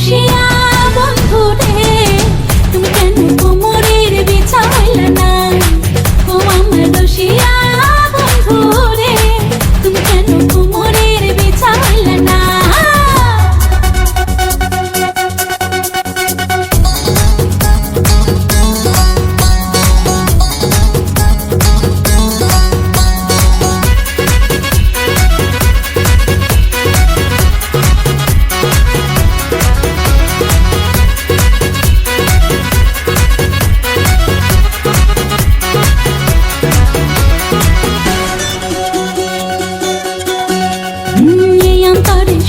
রসিয়া বন্ধু রে, তুমি কেন কোমরের বিছা হইলা না? ও আমার রসিয়া বন্ধু রে, তুমি কেন কোমরের বিছা হইলা না?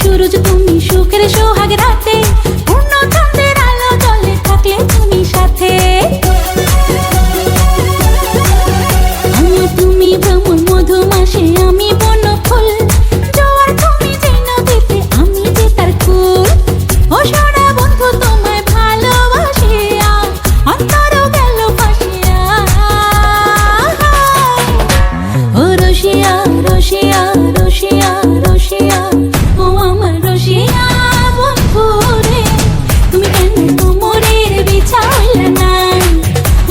সুরজ তুমি সুখের সোহাগ রাতে, পূর্ণ চন্দ্রের আলো জলে থাকলে তুমি সাথে। তুমি ভ্রমণ মধুমাসে, আমি বন ফুল, জোয়ার তুমি যে নদীতে, আমি যে তার কুল। ও সোনা বন্ধু তোমায় ভালোবাসিয়া অন্তর গেল ফাঁসিয়া। ও রসিয়া রসিয়া রসিয়া রসিয়া, ও আমার রসিয়া বন্ধু রে, তুমি কেন কোমরের বিছা হইলা না?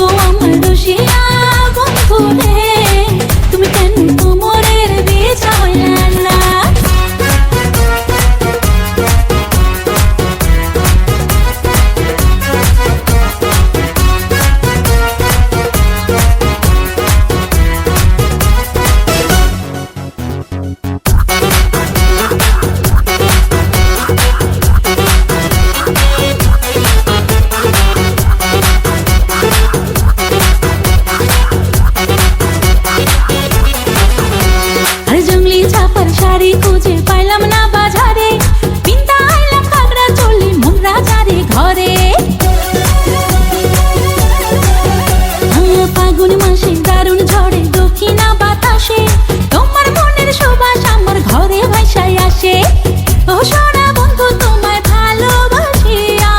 ও আমার রসিয়া বন্ধু রে, তুমি কেন কোমরের বিছা হইলা না? শাড়ি খুঁজে পাইলাম না বাজারে, পিন্তা আইলাম খাগড়া চলি মন রাজারে ঘরে। ফাগুন মাসে দারুণ ঝড়ে দক্ষিণা বাতাসে, তোমার মনের সুবাস আমার ঘরে ভাইসাই আসে। ও সোনা বন্ধু তোমায় ভালোবাসিয়া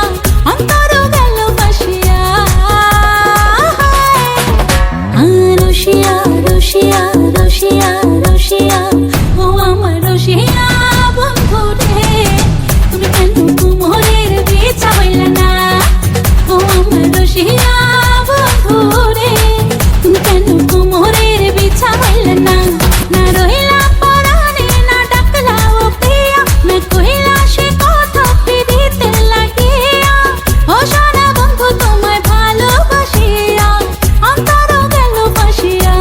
অন্তর গেল ফাঁসিয়া। রসিয়া রসিয়া রসিয়া রসিয়া, ও আমার রসিয়া বন্ধু রে, তুমি কেন কোমরের বিছা হইলা না? ও আমার রসিয়া বন্ধু রে, তুমি কেন কোমরের বিছা হইলা না? না রহিলা পরাণে, না ডাকলা ও প্রিয়া, না কহিলা সে কথা পিরিতে লাগিয়া। ও সোনা বন্ধু তোমায় ভালোবাসিয়া অন্তর গেল ফাঁসিয়া।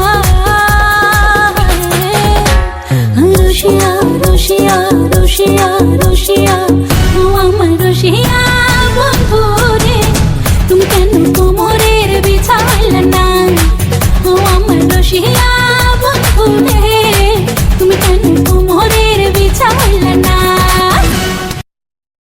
রসিয়া রসিয়া রসিয়া রসিয়া, ও আমার রসিয়া বন্ধু রে, তুমি কেন কোমরের বিছা হইলা না? ও আমার রসিয়া